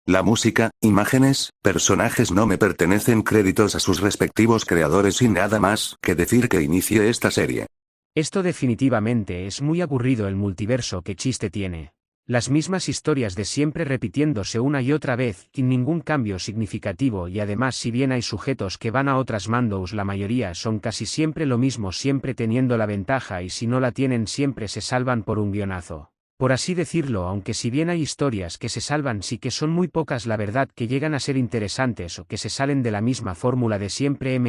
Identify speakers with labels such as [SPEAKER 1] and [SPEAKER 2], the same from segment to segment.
[SPEAKER 1] La música, imágenes, personajes no me pertenecen, créditos a sus respectivos creadores y nada más que decir que inicie esta serie.
[SPEAKER 2] Esto definitivamente es muy aburrido. El multiverso, ¿qué chiste tiene? Las mismas historias de siempre repitiéndose una y otra vez, sin ningún cambio significativo, y además si bien hay sujetos que van a otras mandos, la mayoría son casi siempre lo mismo, siempre teniendo la ventaja, y si no la tienen siempre se salvan por un guionazo. Por así decirlo, aunque si bien hay historias que se salvan, sí que son muy pocas la verdad que llegan a ser interesantes o que se salen de la misma fórmula de siempre.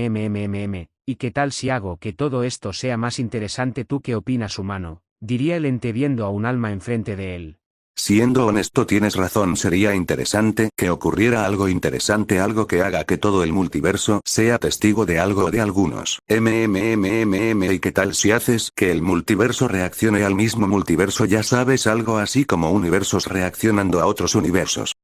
[SPEAKER 2] ¿Y qué tal si hago que todo esto sea más interesante? ¿Tú qué opinas, humano? Diría el ente viendo a un alma enfrente de él.
[SPEAKER 1] Siendo honesto, tienes razón, sería interesante que ocurriera algo interesante, algo que haga que todo el multiverso sea testigo de algo o de algunos. ¿Y qué tal si haces que el multiverso reaccione al mismo multiverso? Ya sabes, algo así como universos reaccionando a otros universos.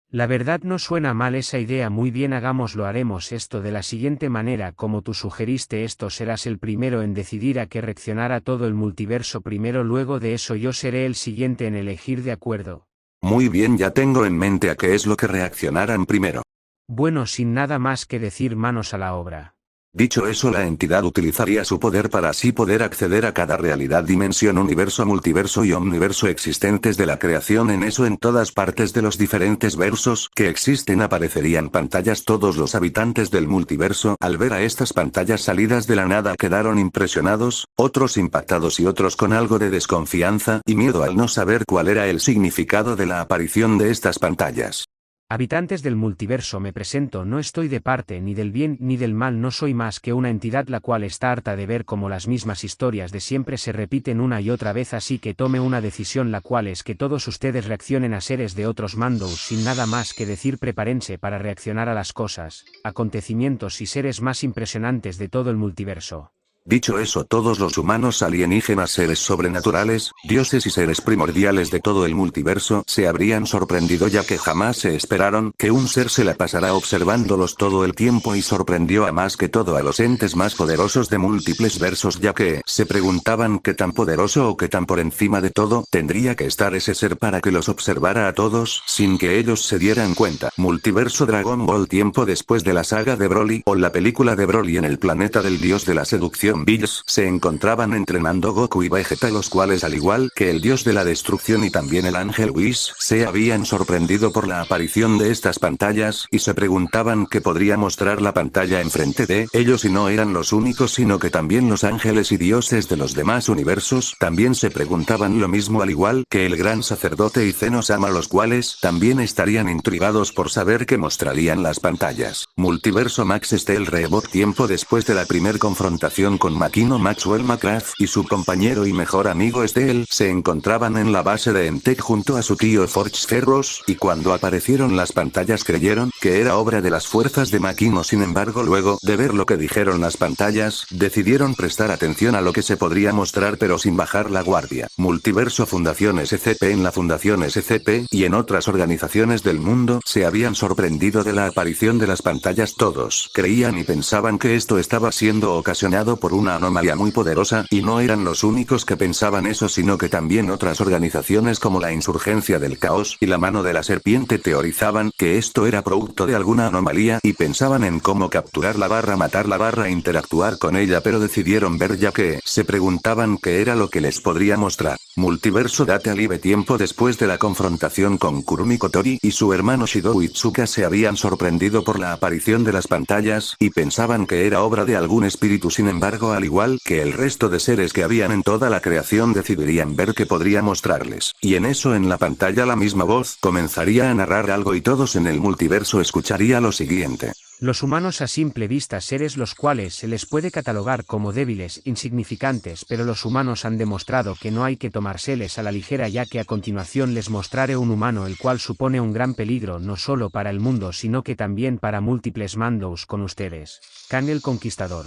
[SPEAKER 2] La verdad no suena mal esa idea. Muy bien, hagámoslo. Haremos esto de la siguiente manera, como tú sugeriste. Esto serás el primero en decidir a qué reaccionará todo el multiverso primero, luego de eso yo seré el siguiente en elegir, ¿de acuerdo?
[SPEAKER 1] Muy bien, ya tengo en mente a qué es lo que reaccionarán primero.
[SPEAKER 2] Bueno, sin nada más que decir, manos a la obra.
[SPEAKER 1] Dicho eso, la entidad utilizaría su poder para así poder acceder a cada realidad, dimensión, universo, multiverso y omniverso existentes de la creación. En eso, en todas partes de los diferentes versos que existen aparecerían pantallas. Todos los habitantes del multiverso, al ver a estas pantallas salidas de la nada, quedaron impresionados, otros impactados y otros con algo de desconfianza y miedo al no saber cuál era el significado de la aparición de estas pantallas.
[SPEAKER 2] Habitantes del multiverso, me presento, no estoy de parte ni del bien ni del mal, no soy más que una entidad la cual está harta de ver cómo las mismas historias de siempre se repiten una y otra vez, así que tome una decisión, la cual es que todos ustedes reaccionen a seres de otros mandos. Sin nada más que decir, prepárense para reaccionar a las cosas, acontecimientos y seres más impresionantes de todo el multiverso.
[SPEAKER 1] Dicho eso, todos los humanos, alienígenas, seres sobrenaturales, dioses y seres primordiales de todo el multiverso se habrían sorprendido, ya que jamás se esperaron que un ser se la pasara observándolos todo el tiempo, y sorprendió a más que todo a los entes más poderosos de múltiples versos, ya que se preguntaban qué tan poderoso o qué tan por encima de todo tendría que estar ese ser para que los observara a todos sin que ellos se dieran cuenta. Multiverso Dragon Ball. Tiempo después de la saga de Broly o la película de Broly, en el planeta del dios de la seducción Bills, se encontraban entrenando Goku y Vegeta, los cuales, al igual que el dios de la destrucción y también el ángel Whis, se habían sorprendido por la aparición de estas pantallas y se preguntaban qué podría mostrar la pantalla enfrente de ellos, y no eran los únicos, sino que también los ángeles y dioses de los demás universos también se preguntaban lo mismo, al igual que el gran sacerdote y Zeno-sama, los cuales también estarían intrigados por saber qué mostrarían las pantallas. Multiverso Max Steel Reboot. Tiempo después de la primer confrontación con Makino, Maxwell McCrath y su compañero y mejor amigo Steel se encontraban en la base de Entech junto a su tío Forge Ferros, y cuando aparecieron las pantallas creyeron que era obra de las fuerzas de Makino. Sin embargo, luego de ver lo que dijeron las pantallas, decidieron prestar atención a lo que se podría mostrar, pero sin bajar la guardia. Multiverso Fundación SCP. En la Fundación SCP y en otras organizaciones del mundo se habían sorprendido de la aparición de las pantallas. Todos creían y pensaban que esto estaba siendo ocasionado por una anomalía muy poderosa, y no eran los únicos que pensaban eso, sino que también otras organizaciones como la Insurgencia del Caos y la Mano de la Serpiente teorizaban que esto era producto de alguna anomalía y pensaban en cómo capturarla barra matarla barra interactuar con ella, pero decidieron ver, ya que se preguntaban qué era lo que les podría mostrar. Multiverso Date Alive. Tiempo después de la confrontación con Kurumi Kotori y su hermano Shido Itsuka, se habían sorprendido por la aparición de las pantallas y pensaban que era obra de algún espíritu. Sin embargo, al igual que el resto de seres que habían en toda la creación, decidirían ver qué podría mostrarles. Y en eso, en la pantalla, la misma voz comenzaría a narrar algo y todos en el multiverso escucharía lo siguiente.
[SPEAKER 2] Los humanos, a simple vista, seres los cuales se les puede catalogar como débiles, insignificantes, pero los humanos han demostrado que no hay que tomárseles a la ligera, ya que a continuación les mostraré un humano el cual supone un gran peligro no solo para el mundo sino que también para múltiples mandos. Con ustedes, Khan el Conquistador.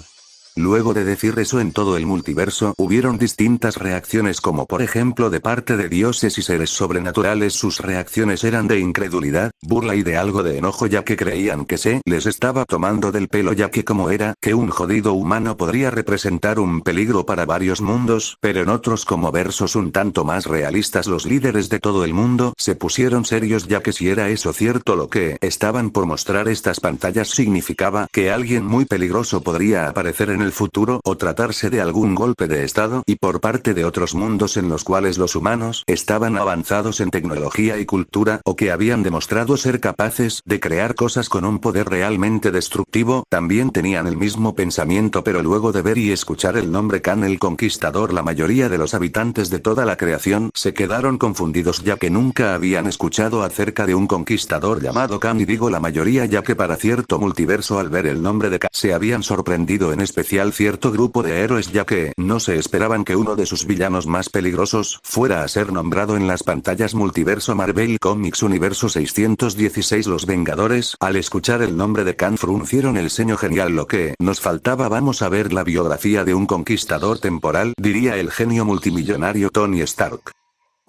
[SPEAKER 1] Luego de decir eso en todo el multiverso, hubieron distintas reacciones como por ejemplo de parte de dioses y seres sobrenaturales. Sus reacciones eran de incredulidad, burla y de algo de enojo, ya que creían que se les estaba tomando del pelo, ya que como era que un jodido humano podría representar un peligro para varios mundos, pero en otros como versos un tanto más realistas los líderes de todo el mundo se pusieron serios, ya que si era eso cierto lo que estaban por mostrar estas pantallas significaba que alguien muy peligroso podría aparecer en el futuro o tratarse de algún golpe de estado y por parte de otros mundos en los cuales los humanos estaban avanzados en tecnología y cultura o que habían demostrado ser capaces de crear cosas con un poder realmente destructivo. También tenían el mismo pensamiento, pero luego de ver y escuchar el nombre Khan el Conquistador, la mayoría de los habitantes de toda la creación se quedaron confundidos, ya que nunca habían escuchado acerca de un conquistador llamado Khan, y digo la mayoría ya que para cierto multiverso al ver el nombre de Khan se habían sorprendido, en especial cierto grupo de héroes, ya que no se esperaban que uno de sus villanos más peligrosos fuera a ser nombrado en las pantallas multiverso Marvel Comics Universo 616. Los Vengadores, al escuchar el nombre de Khan, fruncieron el ceño. Genial, lo que nos faltaba. Vamos a ver la biografía de un conquistador temporal, diría el genio multimillonario Tony Stark.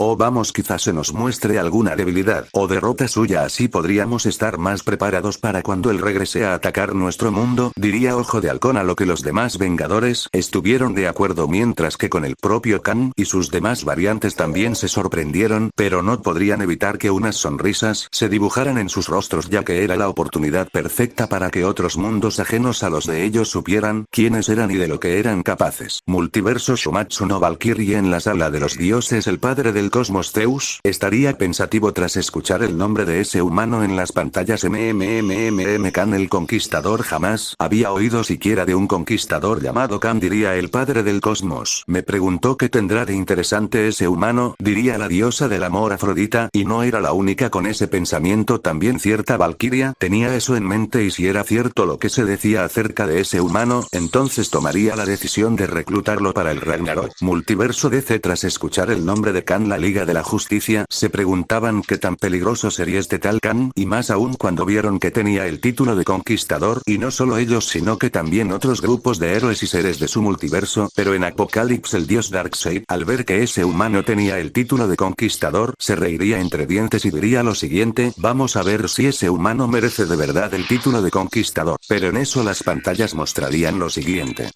[SPEAKER 1] O vamos, quizás se nos muestre alguna debilidad o derrota suya, así podríamos estar más preparados para cuando él regrese a atacar nuestro mundo, diría Ojo de Halcón, a lo que los demás Vengadores estuvieron de acuerdo, mientras que con el propio Khan y sus demás variantes también se sorprendieron, pero no podrían evitar que unas sonrisas se dibujaran en sus rostros, ya que era la oportunidad perfecta para que otros mundos ajenos a los de ellos supieran quiénes eran y de lo que eran capaces. Multiverso Shumatsu no Valkyrie. En la sala de los dioses, el padre del cosmos Zeus estaría pensativo tras escuchar el nombre de ese humano en las pantallas. Khan el Conquistador. Jamás había oído siquiera de un conquistador llamado Khan, diría el padre del cosmos. Me preguntó qué tendrá de interesante ese humano, diría la diosa del amor Afrodita, y no era la única con ese pensamiento. También cierta Valquiria tenía eso en mente, y si era cierto lo que se decía acerca de ese humano, entonces tomaría la decisión de reclutarlo para el Ragnarok. Multiverso DC. Tras escuchar el nombre de Khan, la Liga de la Justicia se preguntaban qué tan peligroso sería este tal Khan, y más aún cuando vieron que tenía el título de conquistador, y no solo ellos sino que también otros grupos de héroes y seres de su multiverso. Pero en Apocalipsis el dios Darkseid, al ver que ese humano tenía el título de conquistador, se reiría entre dientes y diría lo siguiente: vamos a ver si ese humano merece de verdad el título de conquistador. Pero en eso las pantallas mostrarían lo siguiente.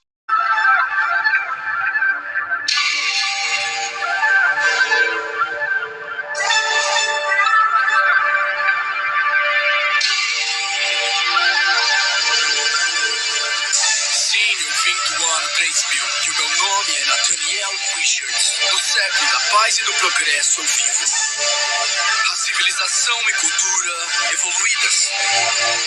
[SPEAKER 3] Que o meu nome é Nathaniel Richards. No século da paz e do progresso eu vivo. A civilização e cultura evoluídas.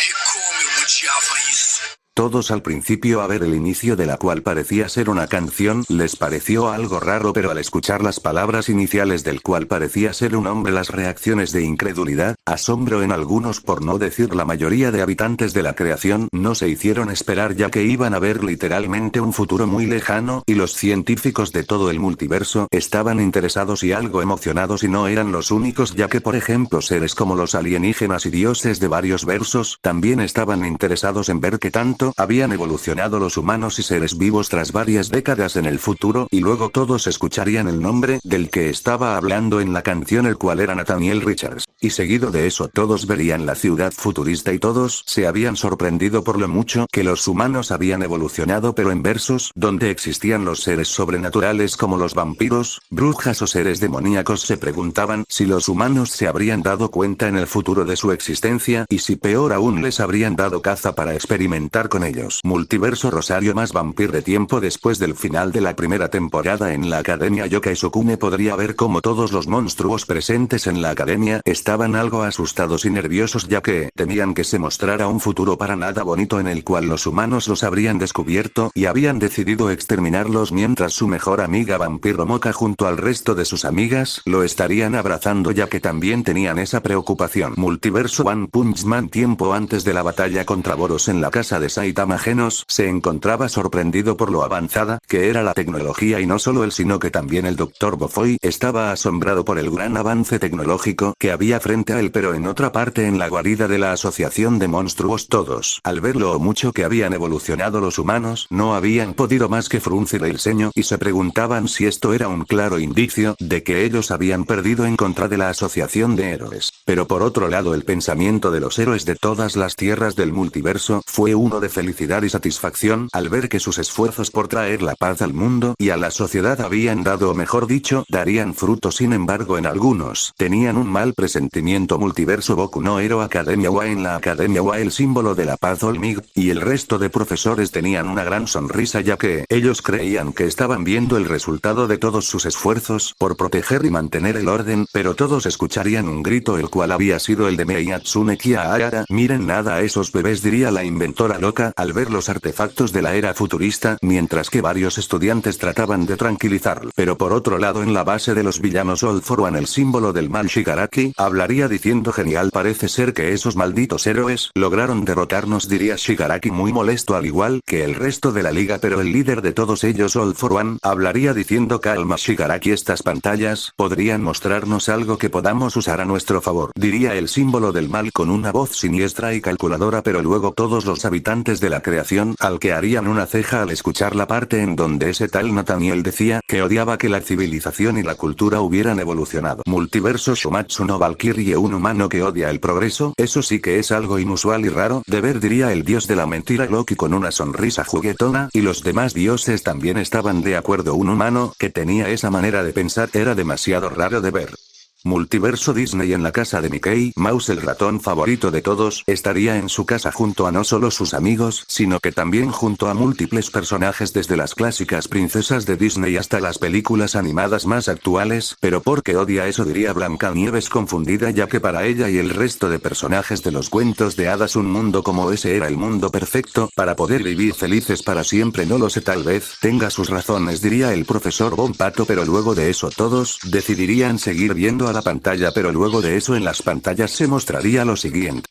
[SPEAKER 3] E como eu odiava isso.
[SPEAKER 1] Todos al principio, a ver el inicio de la cual parecía ser una canción, les pareció algo raro, pero al escuchar las palabras iniciales del cual parecía ser un hombre, las reacciones de incredulidad, asombro en algunos, por no decir la mayoría de habitantes de la creación, no se hicieron esperar, ya que iban a ver literalmente un futuro muy lejano, y los científicos de todo el multiverso estaban interesados y algo emocionados, y no eran los únicos, ya que por ejemplo seres como los alienígenas y dioses de varios versos también estaban interesados en ver qué tanto habían evolucionado los humanos y seres vivos tras varias décadas en el futuro, y luego todos escucharían el nombre del que estaba hablando en la canción, el cual era Nathaniel Richards, y seguido de eso todos verían la ciudad futurista, y todos se habían sorprendido por lo mucho que los humanos habían evolucionado, pero en versos donde existían los seres sobrenaturales como los vampiros, brujas o seres demoníacos, se preguntaban si los humanos se habrían dado cuenta en el futuro de su existencia, y si peor aún les habrían dado caza para experimentar con ellos. Multiverso Rosario más Vampire. Tiempo después del final de la primera temporada en la academia, Yokai Sukune podría ver cómo todos los monstruos presentes en la academia estaban algo asustados y nerviosos, ya que temían que se mostrara un futuro para nada bonito en el cual los humanos los habrían descubierto y habían decidido exterminarlos, mientras su mejor amiga Vampiro Moka junto al resto de sus amigas lo estarían abrazando, ya que también tenían esa preocupación. Multiverso One Punch Man. Tiempo antes de la batalla contra Boros en la casa de Saitama Genos se encontraba sorprendido por lo avanzada que era la tecnología y no solo él sino que también el Dr. Bofoy estaba asombrado por el gran avance tecnológico que había frente a él, pero en otra parte en la guarida de la asociación de monstruos todos, al ver lo mucho que habían evolucionado los humanos, no habían podido más que fruncir el ceño y se preguntaban si esto era un claro indicio de que ellos habían perdido en contra de la asociación de héroes. Pero por otro lado el pensamiento de los héroes de todas las tierras del multiverso fue uno de felicidad y satisfacción al ver que sus esfuerzos por traer la paz al mundo y a la sociedad habían dado, o mejor dicho, darían fruto. Sin embargo, en algunos tenían un mal presentimiento. Multiverso Boku no Hero Academia wa en la Academia wa el símbolo de la paz Olmig, y el resto de profesores tenían una gran sonrisa ya que ellos creían que estaban viendo el resultado de todos sus esfuerzos por proteger y mantener el orden, pero todos escucharían un grito el cual había sido el de Mei Hatsune Kiahara. Miren nada a esos bebés, diría la inventora loca al ver los artefactos de la era futurista, mientras que varios estudiantes trataban de tranquilizarlo. Pero por otro lado en la base de los villanos All for One el símbolo del mal Shigaraki hablaría diciendo genial, parece ser que esos malditos héroes lograron derrotarnos, diría Shigaraki muy molesto al igual que el resto de la liga, pero el líder de todos ellos All for One hablaría diciendo calma Shigaraki, estas pantallas podrían mostrarnos algo que podamos usar a nuestro favor, diría el símbolo del mal con una voz siniestra y calculadora, pero luego todos los habitantes de la creación al que harían una ceja al escuchar la parte en donde ese tal Nathaniel decía que odiaba que la civilización y la cultura hubieran evolucionado. Multiverso Shumatsu no Valkyrie, un humano que odia el progreso, eso sí que es algo inusual y raro de ver, diría el dios de la mentira Loki con una sonrisa juguetona, y los demás dioses también estaban de acuerdo, un humano que tenía esa manera de pensar era demasiado raro de ver. Multiverso Disney en la casa de Mickey Mouse, el ratón favorito de todos, estaría en su casa junto a no solo sus amigos, sino que también junto a múltiples personajes desde las clásicas princesas de Disney hasta las películas animadas más actuales, pero ¿por qué odia eso?, diría Blancanieves confundida, ya que para ella y el resto de personajes de los cuentos de hadas un mundo como ese era el mundo perfecto para poder vivir felices para siempre. No lo sé, tal vez tenga sus razones, diría el profesor Bon Pato, pero luego de eso todos decidirían seguir viendo a la pantalla, pero luego de eso en las pantallas se mostraría lo siguiente.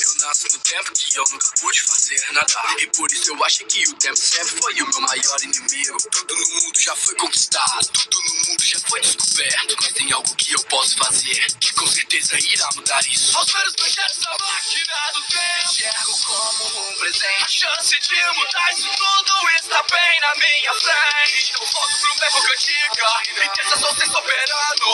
[SPEAKER 3] Eu nasço no tempo que eu nunca pude fazer nada, e por isso eu acho que o tempo sempre foi o meu maior inimigo. Tudo no mundo já foi conquistado, tudo no mundo já foi descoberto, mas tem algo que eu posso fazer que com certeza irá mudar isso. Aos ver os projetos da máquina do tempo, enxergo como um presente. A chance de mudar isso tudo está bem na minha frente. Então volto pro meu época antiga e tenta só ser soberano.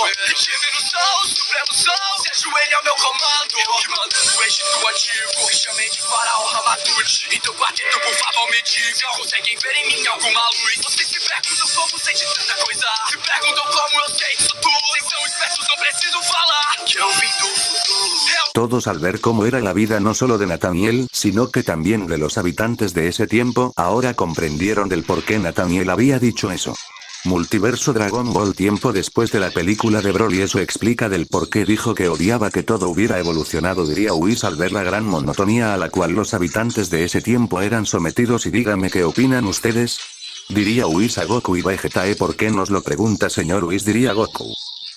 [SPEAKER 3] Diminuição, supremo som, se ajoelha ao meu comando. Eu que mando no Egito antigo, me chamei de faraó Ramatute. Então quarteto, por favor, me diga, conseguem ver em mim alguma luz? Vocês se perguntam como sei de tanta coisa, se perguntam como eu sei disso tudo. Vocês são espertos, não preciso falar que eu vim do futuro.
[SPEAKER 1] Todos al ver cómo era la vida no solo de Nathaniel, sino que también de los habitantes de ese tiempo, ahora comprendieron del por qué Nathaniel había dicho eso. Multiverso Dragon Ball, tiempo después de la película de Broly, eso explica del por qué dijo que odiaba que todo hubiera evolucionado, diría Whis al ver la gran monotonía a la cual los habitantes de ese tiempo eran sometidos. Y dígame qué opinan ustedes, diría Whis a Goku y Vegeta. ¿Por qué nos lo pregunta, señor Whis?, diría Goku.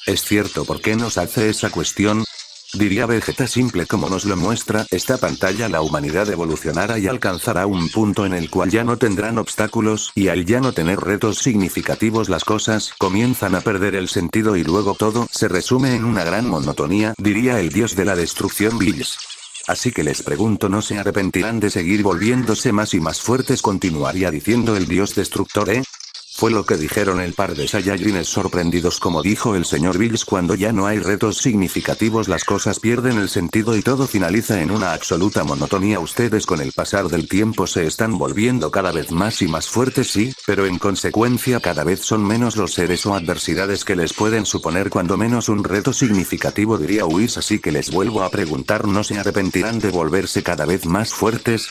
[SPEAKER 1] ¿Es cierto por qué nos hace esa cuestión?, diría Vegeta. Simple como nos lo muestra esta pantalla, la humanidad evolucionará y alcanzará un punto en el cual ya no tendrán obstáculos, y al ya no tener retos significativos las cosas comienzan a perder el sentido y luego todo se resume en una gran monotonía, diría el dios de la destrucción Bills. Así que les pregunto, ¿no se arrepentirán de seguir volviéndose más y más fuertes?, continuaría diciendo el dios destructor, Fue lo que dijeron el par de Saiyajines sorprendidos, como dijo el señor Bills, cuando ya no hay retos significativos las cosas pierden el sentido y todo finaliza en una absoluta monotonía. Ustedes con el pasar del tiempo se están volviendo cada vez más y más fuertes, sí, pero en consecuencia cada vez son menos los seres o adversidades que les pueden suponer cuando menos un reto significativo, diría Whis. Así que les vuelvo a preguntar, ¿no se arrepentirán de volverse cada vez más fuertes?,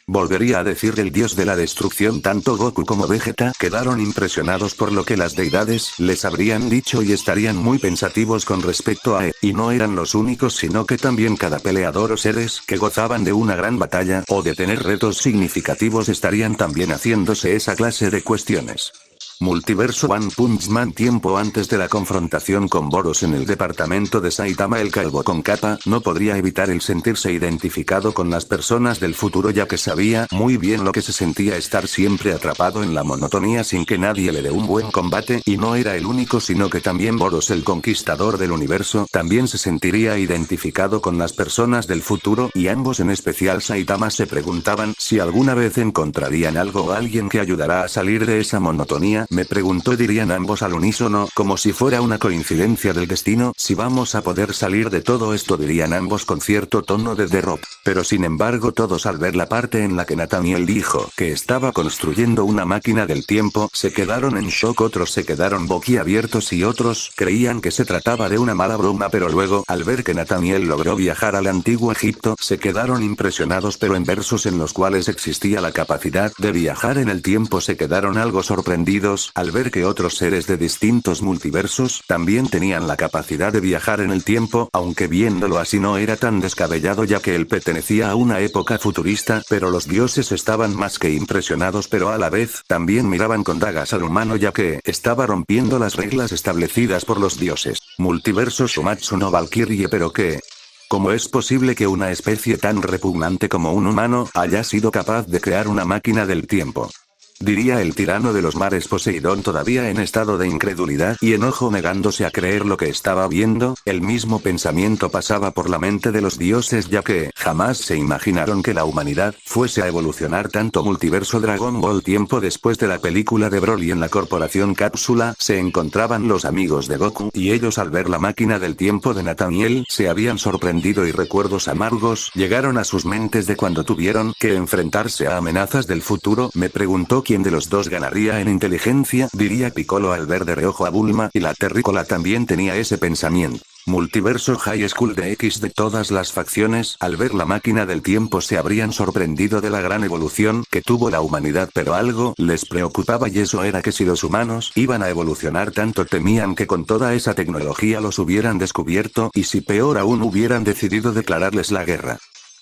[SPEAKER 1] volvería a decir el dios de la destrucción. Tanto Goku como Vegeta quedaron impresionados por lo que las deidades les habrían dicho y estarían muy pensativos con respecto a y no eran los únicos, sino que también cada peleador o seres que gozaban de una gran batalla o de tener retos significativos estarían también haciéndose esa clase de cuestiones. Multiverso One Punch Man. Tiempo antes de la confrontación con Boros en el departamento de Saitama, el calvo con capa no podría evitar el sentirse identificado con las personas del futuro, ya que sabía muy bien lo que se sentía estar siempre atrapado en la monotonía sin que nadie le dé un buen combate, y no era el único, sino que también Boros, el conquistador del universo, también se sentiría identificado con las personas del futuro, y ambos, en especial Saitama, se preguntaban si alguna vez encontrarían algo o alguien que ayudará a salir de esa monotonía. Me preguntó, dirían ambos al unísono, como si fuera una coincidencia del destino, si vamos a poder salir de todo esto, dirían ambos con cierto tono de derrota. Pero sin embargo todos, al ver la parte en la que Nathaniel dijo que estaba construyendo una máquina del tiempo, se quedaron en shock, otros se quedaron boquiabiertos y otros creían que se trataba de una mala broma, pero luego, al ver que Nathaniel logró viajar al antiguo Egipto, se quedaron impresionados, pero en versos en los cuales existía la capacidad de viajar en el tiempo se quedaron algo sorprendidos al ver que otros seres de distintos multiversos también tenían la capacidad de viajar en el tiempo, aunque viéndolo así no era tan descabellado, ya que él pertenecía a una época futurista, pero los dioses estaban más que impresionados, pero a la vez también miraban con dagas al humano, ya que estaba rompiendo las reglas establecidas por los dioses. Multiverso Shumatsu no Valkyrie. Pero ¿qué? ¿Cómo es posible que una especie tan repugnante como un humano haya sido capaz de crear una máquina del tiempo? Diría el tirano de los mares Poseidón, todavía en estado de incredulidad y enojo, negándose a creer lo que estaba viendo. El mismo pensamiento pasaba por la mente de los dioses, ya que jamás se imaginaron que la humanidad fuese a evolucionar tanto. Multiverso Dragon Ball. Tiempo después de la película de Broly, en la corporación Cápsula se encontraban los amigos de Goku, y ellos, al ver la máquina del tiempo de Nathaniel, se habían sorprendido y recuerdos amargos llegaron a sus mentes de cuando tuvieron que enfrentarse a amenazas del futuro. Me preguntó quién de los dos ganaría en inteligencia, diría Piccolo al ver de reojo a Bulma, y la terrícola también tenía ese pensamiento. Multiverso High School DX. De todas las facciones, al ver la máquina del tiempo se habrían sorprendido de la gran evolución que tuvo la humanidad, pero algo les preocupaba, y eso era que si los humanos iban a evolucionar tanto, temían que con toda esa tecnología los hubieran descubierto, y si peor aún, hubieran decidido declararles la guerra.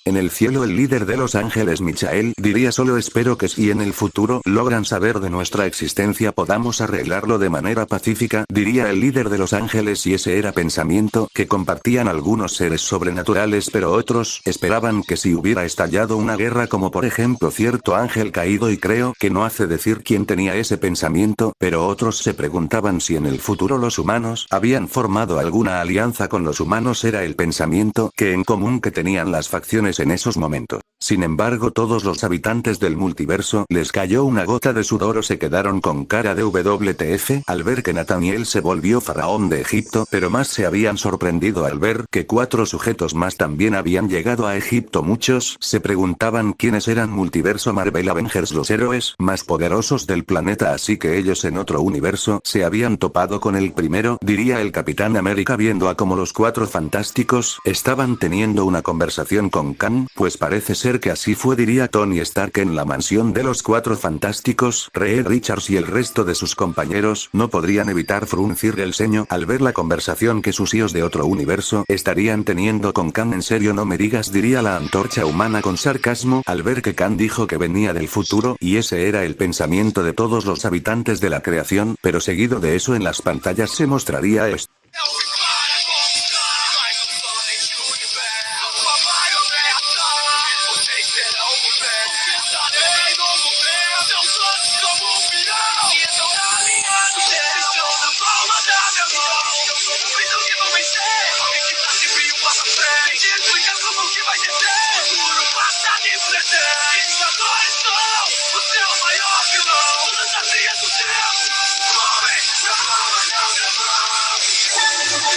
[SPEAKER 1] En el cielo, el líder de los ángeles, Michael, diría: solo espero que si en el futuro logran saber de nuestra existencia podamos arreglarlo de manera pacífica, diría el líder de los ángeles, y ese era pensamiento que compartían algunos seres sobrenaturales, pero otros esperaban que si hubiera estallado una guerra, como por ejemplo cierto ángel caído, y creo que no hace decir quién tenía ese pensamiento, pero otros se preguntaban si en el futuro los humanos habían formado alguna alianza con los humanos. Era el pensamiento que en común que tenían las facciones en esos momentos. Sin embargo, todos los habitantes del multiverso les cayó una gota de sudor o se quedaron con cara de WTF al ver que Nathaniel se volvió faraón de Egipto, pero más se habían sorprendido al ver que 4 sujetos más también habían llegado a Egipto. Muchos se preguntaban quiénes eran. Multiverso Marvel Avengers, los héroes más poderosos del planeta, así que ellos en otro universo se habían topado con el primero, diría el Capitán América viendo a cómo los 4 fantásticos estaban teniendo una conversación con Kang, pues parece ser que así fue, diría Tony Stark. En la mansión de los 4 fantásticos, Reed Richards y el resto de sus compañeros no podrían evitar fruncir el ceño al ver la conversación que sus hijos de otro universo estarían teniendo con Kang. En serio, no me digas, diría la antorcha humana con sarcasmo al ver que Kang dijo que venía del futuro, y ese era el pensamiento de todos los habitantes de la creación, pero seguido de eso en las pantallas se mostraría esto.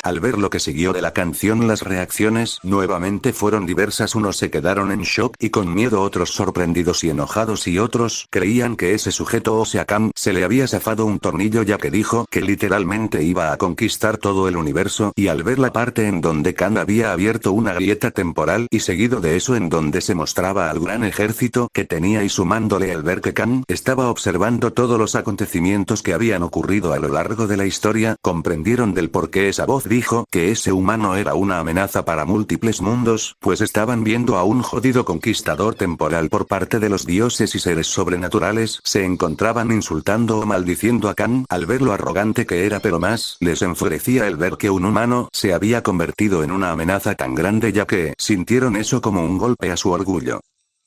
[SPEAKER 1] Al ver lo que siguió de la canción, las reacciones nuevamente fueron diversas. Unos se quedaron en shock y con miedo, otros sorprendidos y enojados, y otros creían que ese sujeto, o sea Kang, se le había zafado un tornillo, ya que dijo que literalmente iba a conquistar todo el universo. Y al ver la parte en donde Kang había abierto una grieta temporal, y seguido de eso en donde se mostraba al gran ejército que tenía, y sumándole al ver que Kang estaba observando todos los acontecimientos que habían ocurrido a lo largo de la historia, comprendieron del por qué esa voz dijo que ese humano era una amenaza para múltiples mundos, pues estaban viendo a un jodido conquistador temporal por parte de los dioses y seres sobrenaturales, se encontraban insultando o maldiciendo a Khan, al ver lo arrogante que era, pero más les enfurecía el ver que un humano se había convertido en una amenaza tan grande, ya que sintieron eso como un golpe a su orgullo.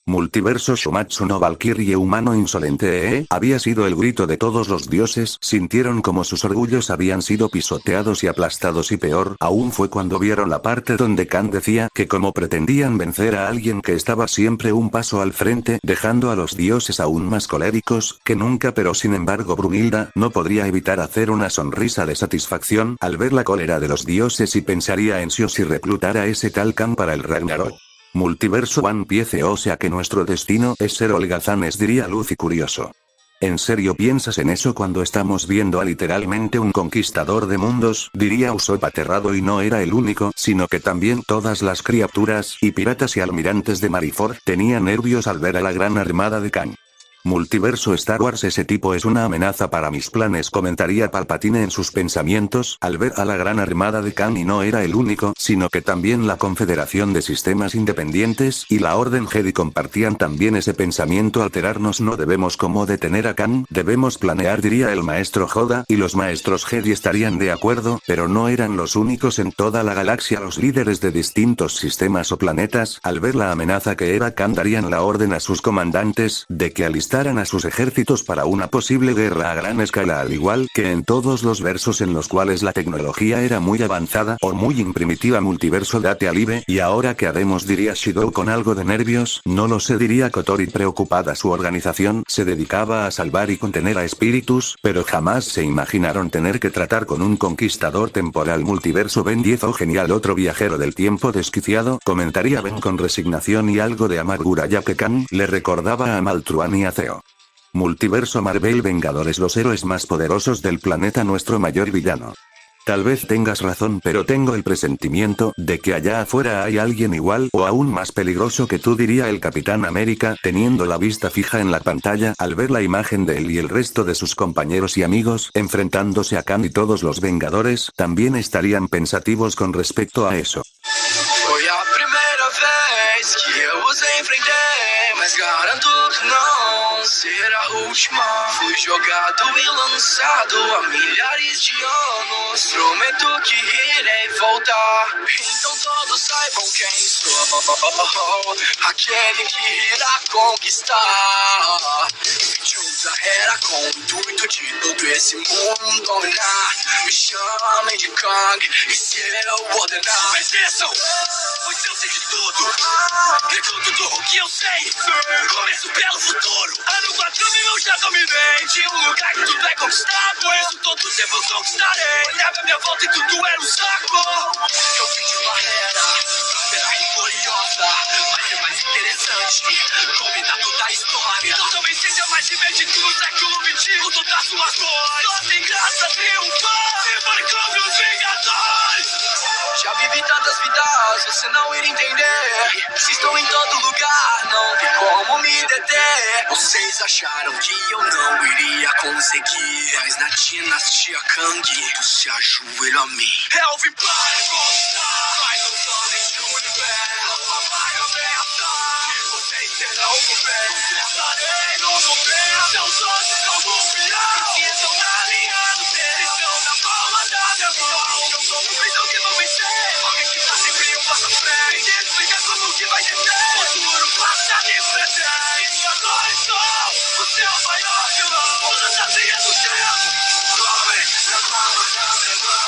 [SPEAKER 1] Multiverso Shumatsu no Valkyrie humano insolente había sido el grito de todos los dioses, sintieron como sus orgullos habían sido pisoteados y aplastados, y peor aún fue cuando vieron la parte donde Khan decía que como pretendían vencer a alguien que estaba siempre un paso al frente, dejando a los dioses aún más coléricos que nunca, pero sin embargo Brunilda no podría evitar hacer una sonrisa de satisfacción al ver la cólera de los dioses y pensaría en si reclutar a ese tal Khan para el Ragnarok. Multiverso One Piece, o sea que nuestro destino es ser holgazanes, diría Luffy curioso. ¿En serio piensas en eso cuando estamos viendo a literalmente un conquistador de mundos?, diría Usopp aterrado, y no era el único, sino que también todas las criaturas, y piratas y almirantes de Marineford, tenían nervios al ver a la gran armada de Khan. Multiverso Star Wars, ese tipo es una amenaza para mis planes, comentaría Palpatine en sus pensamientos, al ver a la gran armada de Khan, y no era el único, sino que también la Confederación de Sistemas Independientes, y la Orden Jedi compartían también ese pensamiento. Alterarnos no debemos como detener a Khan, debemos planear, diría el maestro Yoda, y los maestros Jedi estarían de acuerdo, pero no eran los únicos en toda la galaxia. Los líderes de distintos sistemas o planetas, al ver la amenaza que era Khan, darían la orden a sus comandantes, de que alistaran a sus ejércitos para una posible guerra a gran escala, al igual que en todos los versos en los cuales la tecnología era muy avanzada o muy primitiva. Multiverso date alive, y ahora qué haremos, diría Shidou con algo de nervios. No lo sé, diría Kotori preocupada. Su organización se dedicaba a salvar y contener a espíritus, pero jamás se imaginaron tener que tratar con un conquistador temporal. Multiverso Ben 10, oh genial, otro viajero del tiempo desquiciado, comentaría Ben con resignación y algo de amargura, ya que Khan le recordaba a Maltruan y a Zeo. Multiverso Marvel Vengadores, los héroes más poderosos del planeta, nuestro mayor villano. Tal vez tengas razón, pero tengo el presentimiento de que allá afuera hay alguien igual o aún más peligroso que tú, diría el Capitán América, teniendo la vista fija en la pantalla al ver la imagen de él y el resto de sus compañeros y amigos enfrentándose a Khan, y todos los Vengadores también estarían pensativos con respecto a eso.
[SPEAKER 3] Foi a primeira vez que eu os enfrentei, mas garanto que não será a última. Fui jogado e lançado há milhares de anos. Prometo que irei voltar, então todos saibam quem sou. Aquele que irá conquistar. Vim de outra era com o intuito de todo esse mundo dominar. Me chamem de Kang, e se eu ordenar, obedeçam, pois eu sei de tudo. Recruto tudo que eu sei. Começo pelo futuro. Ano 4000 eu já dominei. De um lugar que tudo é conquistado, por isso todo tempo conquistarei. Olhava a minha volta e tudo era um saco. Eu vim de uma era pela e gloriosa, mas é mais interessante combinar toda a história. Então talvez seja mais divertido no século XXI, com todas as suas dores. Só tem graça triunfar, embarcando os Vingadores. Já vivi tantas vidas, você não iria entender. Se estou em todo lugar, não tem como me deter. Vocês acharam que eu não iria conseguir, mas na dinastia Kang, tudo se ajoelhou a mim. Eu vim para conquistar, mas não só neste universo. A vaga aberta, que vocês serão o governo. Estarei no governo, seus olhos são confiados. Se estão na linha do tempo, estão na palma da minha mão. Eu sou o visão que vou vencer. Alguém que tá sempre um passo à frente. Explica como que vai ser. Futuro, passado e presente. E agora estou o seu maior vilão. Todas as linhas do tempo, comem na palma da minha mão.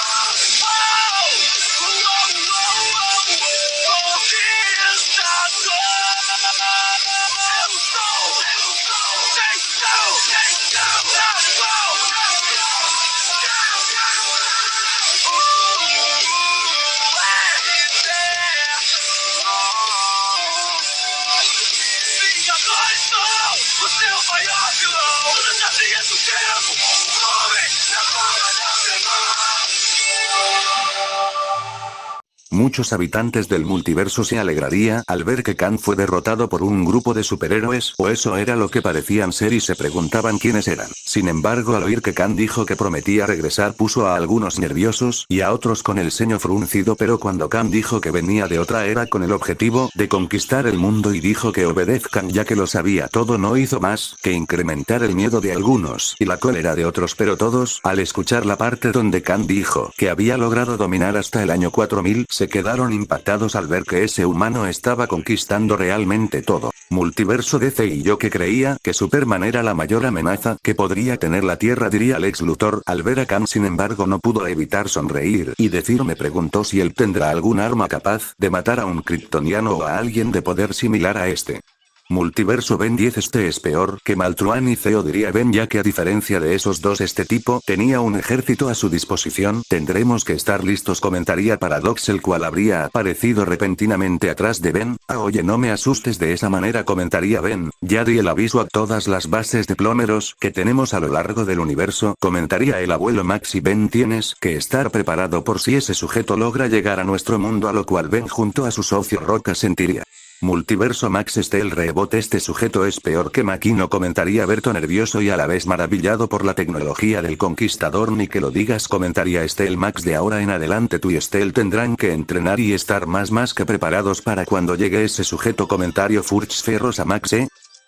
[SPEAKER 1] Muchos habitantes del multiverso se alegraría al ver que Kang fue derrotado por un grupo de superhéroes, o eso era lo que parecían ser, y se preguntaban quiénes eran. Sin embargo, al oír que Kang dijo que prometía regresar, puso a algunos nerviosos y a otros con el ceño fruncido, pero cuando Kang dijo que venía de otra era con el objetivo de conquistar el mundo y dijo que obedezcan ya que lo sabía todo, no hizo más que incrementar el miedo de algunos y la cólera de otros, pero todos, al escuchar la parte donde Kang dijo que había logrado dominar hasta el año 4000, se quedaron impactados al ver que ese humano estaba conquistando realmente todo. Multiverso DC. Y yo que creía que Superman era la mayor amenaza que podría tener la Tierra, diría Lex Luthor al ver a Kang. Sin embargo, no pudo evitar sonreír y decir, me preguntó si él tendrá algún arma capaz de matar a un kryptoniano o a alguien de poder similar a este. Multiverso. Ben 10. Este es peor que Maltruan y Theo, diría Ben, ya que a diferencia de esos dos, este tipo tenía un ejército a su disposición. Tendremos que estar listos, comentaría Paradox, el cual habría aparecido repentinamente atrás de Ben. Oye, no me asustes de esa manera, comentaría Ben, ya di el aviso a todas las bases de plomeros que tenemos a lo largo del universo, comentaría el abuelo Max. Y Ben, tienes que estar preparado por si ese sujeto logra llegar a nuestro mundo, a lo cual Ben junto a su socio Roca sentiría. Multiverso. Max. El rebote. Este sujeto es peor que Maquino, comentaría Berto, nervioso y a la vez maravillado por la tecnología del conquistador. Ni que lo digas, comentaría el Max. De ahora en adelante tú y Estel tendrán que entrenar y estar más que preparados para cuando llegue ese sujeto, comentario Furch Ferros a Max.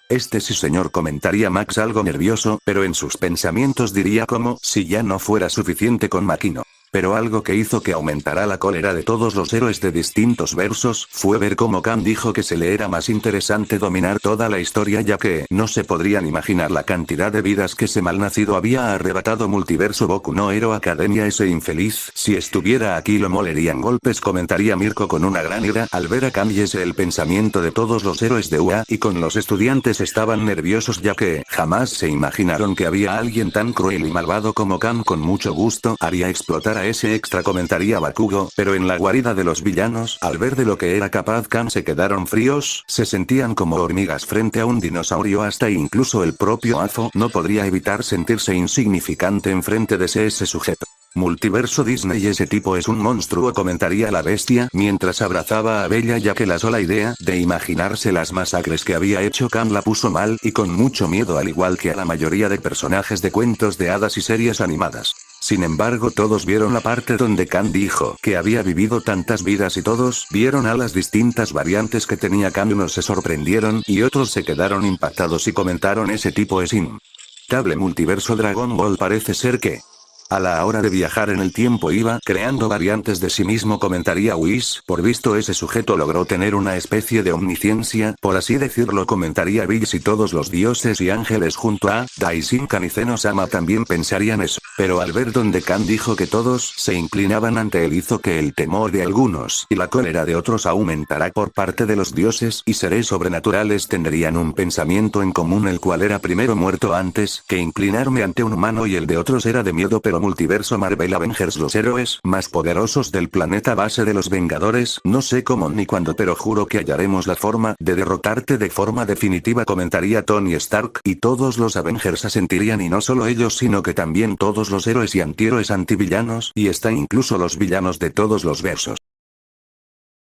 [SPEAKER 1] Sí señor, comentaría Max algo nervioso, pero en sus pensamientos diría como si ya no fuera suficiente con Maquino. Pero algo que hizo que aumentara la cólera de todos los héroes de distintos versos fue ver cómo Kang dijo que se le era más interesante dominar toda la historia, ya que no se podrían imaginar la cantidad de vidas que ese malnacido había arrebatado. Multiverso. Boku no Hero Academia. Ese infeliz, si estuviera aquí lo molerían golpes, comentaría Mirko con una gran ira al ver a Kang. Y ese el pensamiento de todos los héroes de UA, y con los estudiantes estaban nerviosos ya que jamás se imaginaron que había alguien tan cruel y malvado como Kang. Con mucho gusto haría explotar a ese extra, comentaría Bakugo, pero en la guarida de los villanos, al ver de lo que era capaz Kang, se quedaron fríos, se sentían como hormigas frente a un dinosaurio. Hasta incluso el propio Azo no podría evitar sentirse insignificante enfrente de ese sujeto. Multiverso. Disney. Ese tipo es un monstruo, comentaría la bestia mientras abrazaba a Bella, ya que la sola idea de imaginarse las masacres que había hecho Kang la puso mal y con mucho miedo, al igual que a la mayoría de personajes de cuentos de hadas y series animadas. Sin embargo, todos vieron la parte donde Kang dijo que había vivido tantas vidas y todos vieron a las distintas variantes que tenía Kang. Unos se sorprendieron y otros se quedaron impactados y comentaron, ese tipo es intable. Multiverso. Dragon Ball. Parece ser que a la hora de viajar en el tiempo iba creando variantes de sí mismo, comentaría Whis. Por visto ese sujeto logró tener una especie de omnisciencia, por así decirlo, comentaría Bills. Y todos los dioses y ángeles junto a Daishinkan y Zeno-sama también pensarían eso. Pero al ver donde Kang dijo que todos se inclinaban ante él, hizo que el temor de algunos y la cólera de otros aumentara por parte de los dioses y seres sobrenaturales. Tendrían un pensamiento en común, el cual era primero muerto antes que inclinarme ante un humano, y el de otros era de miedo. Pero Multiverso. Marvel Avengers. Los héroes más poderosos del planeta base de los Vengadores. No sé cómo ni cuándo, pero juro que hallaremos la forma de derrotarte de forma definitiva, comentaría Tony Stark. Y todos los Avengers asentirían, y no solo ellos sino que también todos los héroes y antihéroes, antivillanos, y está incluso los villanos de todos los versos.